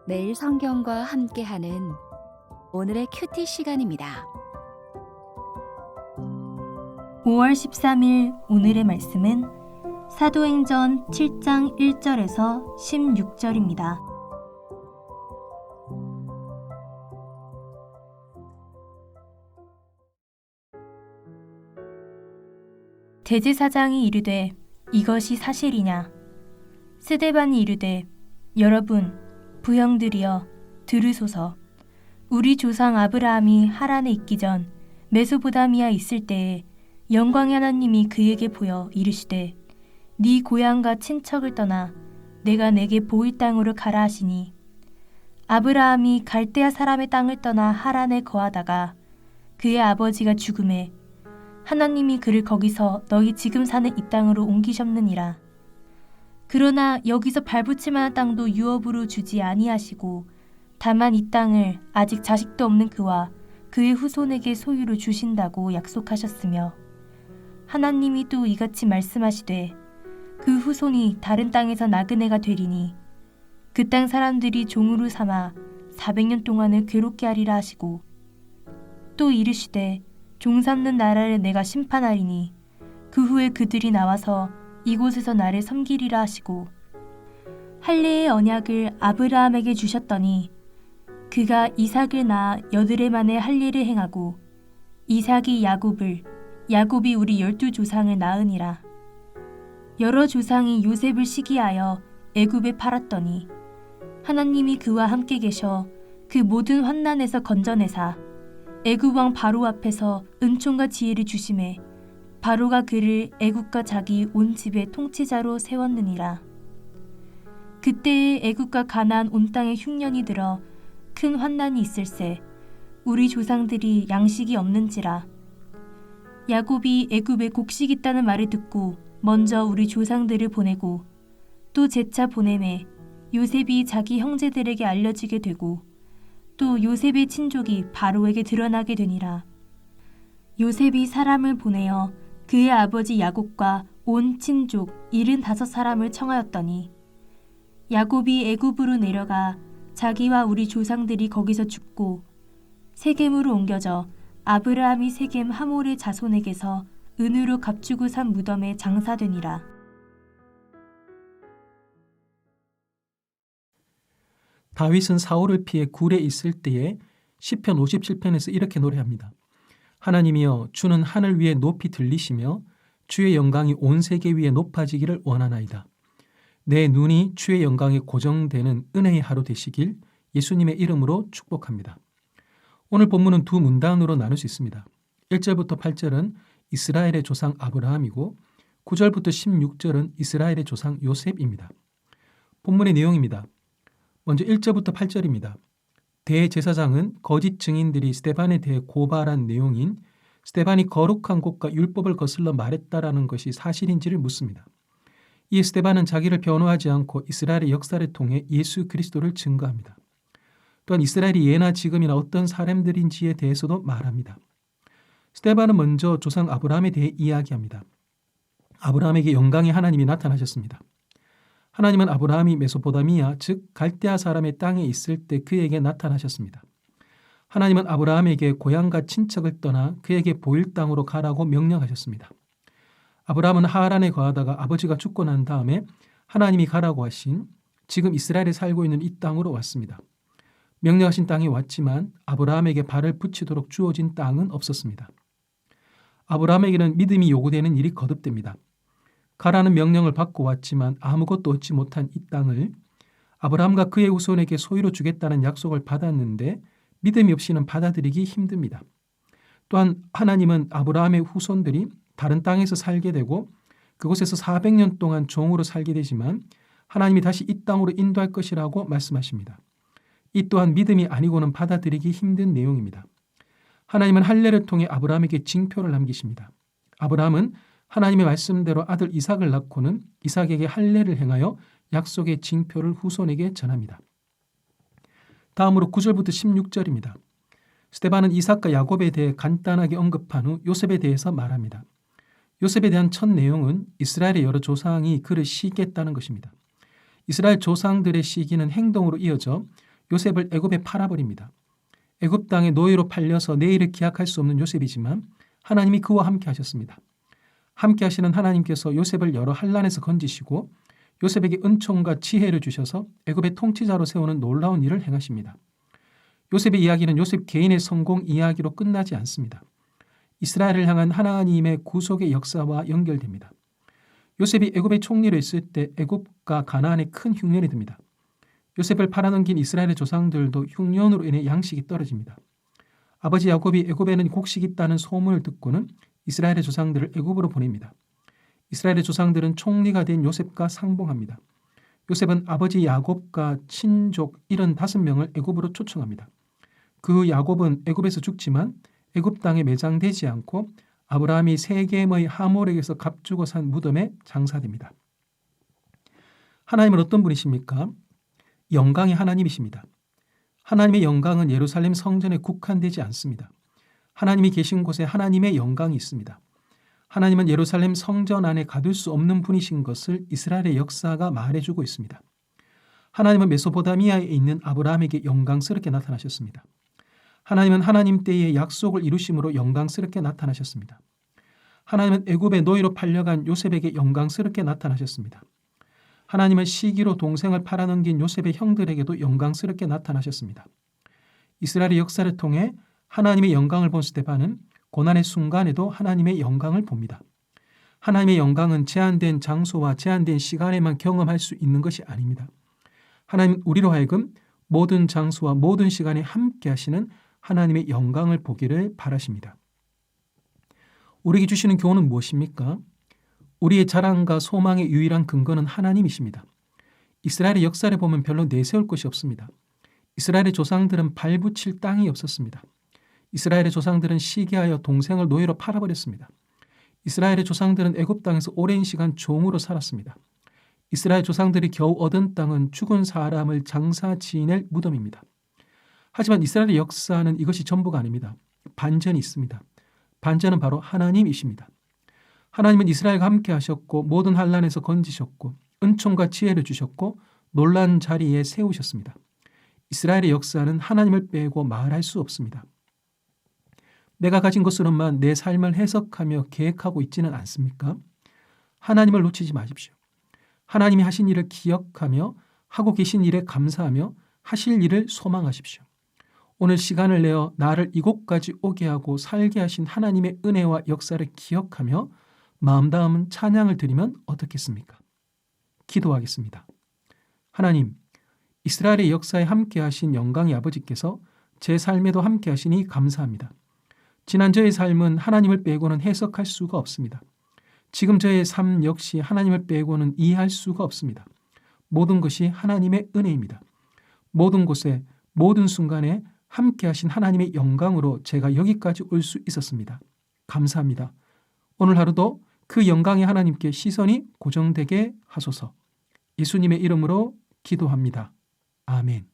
매일 성경과 함께하는 오늘의 큐티 시간입니다. 5월 13일 오늘의 말씀은 사도행전 7장 1절에서 16절입니다. 대제사장이 이르되 이것이 사실이냐? 스데반이 이르되 여러분 부형들이여 들으소서. 우리 조상 아브라함이 하란에 있기 전 메소포다미아 있을 때에 영광의 하나님이 그에게 보여 이르시되 네 고향과 친척을 떠나 내가 내게 보일 땅으로 가라 하시니 아브라함이 갈대아 사람의 땅을 떠나 하란에 거하다가 그의 아버지가 죽음에 하나님이 그를 거기서 너희 지금 사는 이 땅으로 옮기셨느니라. 그러나 여기서 발붙일 만한 땅도 유업으로 주지 아니하시고 다만 이 땅을 아직 자식도 없는 그와 그의 후손에게 소유로 주신다고 약속하셨으며 하나님이 또 이같이 말씀하시되 그 후손이 다른 땅에서 나그네가 되리니 그 땅 사람들이 종으로 삼아 400년 동안을 괴롭게 하리라 하시고 또 이르시되 종 삼는 나라를 내가 심판하리니 그 후에 그들이 나와서 이곳에서 나를 섬기리라 하시고 할례의 언약을 아브라함에게 주셨더니 그가 이삭을 낳아 여드레 만에 할례를 행하고 이삭이 야곱을 야곱이 우리 12조상을 낳으니라. 여러 조상이 요셉을 시기하여 애굽에 팔았더니 하나님이 그와 함께 계셔 그 모든 환난에서 건져내사 애굽 왕 바로 앞에서 은총과 지혜를 주심에 바로가 그를 애굽과 자기 온 집의 통치자로 세웠느니라. 그때에 애굽과 가나안 온 땅에 흉년이 들어 큰 환난이 있을세 우리 조상들이 양식이 없는지라. 야곱이 애굽에 곡식 있다는 말을 듣고 먼저 우리 조상들을 보내고 또 재차 보내매 요셉이 자기 형제들에게 알려지게 되고 또 요셉의 친족이 바로에게 드러나게 되니라. 요셉이 사람을 보내어 그의 아버지 야곱과 온 친족 75사람을 청하였더니 야곱이 애굽으로 내려가 자기와 우리 조상들이 거기서 죽고 세겜으로 옮겨져 아브라함이 세겜 하몰의 자손에게서 은으로 값주고 산 무덤에 장사되니라. 다윗은 사울을 피해 굴에 있을 때에 시편 57편에서 이렇게 노래합니다. 하나님이여 주는 하늘 위에 높이 들리시며 주의 영광이 온 세계 위에 높아지기를 원하나이다. 내 눈이 주의 영광에 고정되는 은혜의 하루 되시길 예수님의 이름으로 축복합니다. 오늘 본문은 두 문단으로 나눌 수 있습니다. 1절부터 8절은 이스라엘의 조상 아브라함이고 9절부터 16절은 이스라엘의 조상 요셉입니다. 본문의 내용입니다. 먼저 1절부터 8절입니다. 대제사장은 거짓 증인들이 스데반에 대해 고발한 내용인 스데반이 거룩한 곳과 율법을 거슬러 말했다라는 것이 사실인지를 묻습니다. 이에 스데반은 자기를 변호하지 않고 이스라엘의 역사를 통해 예수 그리스도를 증거합니다. 또한 이스라엘이 예나 지금이나 어떤 사람들인지에 대해서도 말합니다. 스데반은 먼저 조상 아브라함에 대해 이야기합니다. 아브라함에게 영광의 하나님이 나타나셨습니다. 하나님은 아브라함이 메소포다미아 즉 갈대아 사람의 땅에 있을 때 그에게 나타나셨습니다. 하나님은 아브라함에게 고향과 친척을 떠나 그에게 보일 땅으로 가라고 명령하셨습니다. 아브라함은 하란에 거하다가 아버지가 죽고 난 다음에 하나님이 가라고 하신 지금 이스라엘에 살고 있는 이 땅으로 왔습니다. 명령하신 땅에 왔지만 아브라함에게 발을 붙이도록 주어진 땅은 없었습니다. 아브라함에게는 믿음이 요구되는 일이 거듭됩니다. 가라는 명령을 받고 왔지만 아무것도 얻지 못한 이 땅을 아브라함과 그의 후손에게 소유로 주겠다는 약속을 받았는데 믿음이 없이는 받아들이기 힘듭니다. 또한 하나님은 아브라함의 후손들이 다른 땅에서 살게 되고 그곳에서 400년 동안 종으로 살게 되지만 하나님이 다시 이 땅으로 인도할 것이라고 말씀하십니다. 이 또한 믿음이 아니고는 받아들이기 힘든 내용입니다. 하나님은 할례를 통해 아브라함에게 징표를 남기십니다. 아브라함은 하나님의 말씀대로 아들 이삭을 낳고는 이삭에게 할례를 행하여 약속의 징표를 후손에게 전합니다. 다음으로 9절부터 16절입니다. 스데반은 이삭과 야곱에 대해 간단하게 언급한 후 요셉에 대해서 말합니다. 요셉에 대한 첫 내용은 이스라엘의 여러 조상이 그를 시기했다는 것입니다. 이스라엘 조상들의 시기는 행동으로 이어져 요셉을 애굽에 팔아버립니다. 애굽 땅에 노예로 팔려서 내일을 기약할 수 없는 요셉이지만 하나님이 그와 함께 하셨습니다. 함께 하시는 하나님께서 요셉을 여러 환난에서 건지시고 요셉에게 은총과 지혜를 주셔서 애굽의 통치자로 세우는 놀라운 일을 행하십니다. 요셉의 이야기는 요셉 개인의 성공 이야기로 끝나지 않습니다. 이스라엘을 향한 하나님의 구속의 역사와 연결됩니다. 요셉이 애굽의 총리로 있을 때 애굽과 가나안에 큰 흉년이 듭니다. 요셉을 팔아넘긴 이스라엘의 조상들도 흉년으로 인해 양식이 떨어집니다. 아버지 야곱이 애굽에는 곡식이 있다는 소문을 듣고는 이스라엘의 조상들을 애굽으로 보냅니다. 이스라엘의 조상들은 총리가 된 요셉과 상봉합니다. 요셉은 아버지 야곱과 친족 75명을 애굽으로 초청합니다. 그 야곱은 애굽에서 죽지만 애굽 땅에 매장되지 않고 아브라함이 세겜의 하몰에게서 값주고 산 무덤에 장사됩니다. 하나님은 어떤 분이십니까? 영광의 하나님이십니다. 하나님의 영광은 예루살렘 성전에 국한되지 않습니다. 하나님이 계신 곳에 하나님의 영광이 있습니다. 하나님은 예루살렘 성전 안에 가둘 수 없는 분이신 것을 이스라엘의 역사가 말해주고 있습니다. 하나님은 메소포타미아에 있는 아브라함에게 영광스럽게 나타나셨습니다. 하나님은 하나님 때의 약속을 이루심으로 영광스럽게 나타나셨습니다. 하나님은 애굽의 노예로 팔려간 요셉에게 영광스럽게 나타나셨습니다. 하나님은 시기로 동생을 팔아넘긴 요셉의 형들에게도 영광스럽게 나타나셨습니다. 이스라엘의 역사를 통해 하나님의 영광을 본 스데반은 고난의 순간에도 하나님의 영광을 봅니다. 하나님의 영광은 제한된 장소와 제한된 시간에만 경험할 수 있는 것이 아닙니다. 하나님은 우리로 하여금 모든 장소와 모든 시간에 함께 하시는 하나님의 영광을 보기를 바라십니다. 우리에게 주시는 교훈은 무엇입니까? 우리의 자랑과 소망의 유일한 근거는 하나님이십니다. 이스라엘의 역사를 보면 별로 내세울 것이 없습니다. 이스라엘의 조상들은 발붙일 땅이 없었습니다. 이스라엘의 조상들은 시기하여 동생을 노예로 팔아버렸습니다. 이스라엘의 조상들은 애굽 땅에서 오랜 시간 종으로 살았습니다. 이스라엘 조상들이 겨우 얻은 땅은 죽은 사람을 장사 지낼 무덤입니다. 하지만 이스라엘의 역사는 이것이 전부가 아닙니다. 반전이 있습니다. 반전은 바로 하나님이십니다. 하나님은 이스라엘과 함께 하셨고 모든 환난에서 건지셨고 은총과 지혜를 주셨고 놀란 자리에 세우셨습니다. 이스라엘의 역사는 하나님을 빼고 말할 수 없습니다. 내가 가진 것으로만 내 삶을 해석하며 계획하고 있지는 않습니까? 하나님을 놓치지 마십시오. 하나님이 하신 일을 기억하며 하고 계신 일에 감사하며 하실 일을 소망하십시오. 오늘 시간을 내어 나를 이곳까지 오게 하고 살게 하신 하나님의 은혜와 역사를 기억하며 마음 다음 찬양을 드리면 어떻겠습니까? 기도하겠습니다. 하나님, 이스라엘의 역사에 함께 하신 영광의 아버지께서 제 삶에도 함께 하시니 감사합니다. 지난 저의 삶은 하나님을 빼고는 해석할 수가 없습니다. 지금 저의 삶 역시 하나님을 빼고는 이해할 수가 없습니다. 모든 것이 하나님의 은혜입니다. 모든 곳에 모든 순간에 함께 하신 하나님의 영광으로 제가 여기까지 올 수 있었습니다. 감사합니다. 오늘 하루도 그 영광의 하나님께 시선이 고정되게 하소서. 예수님의 이름으로 기도합니다. 아멘.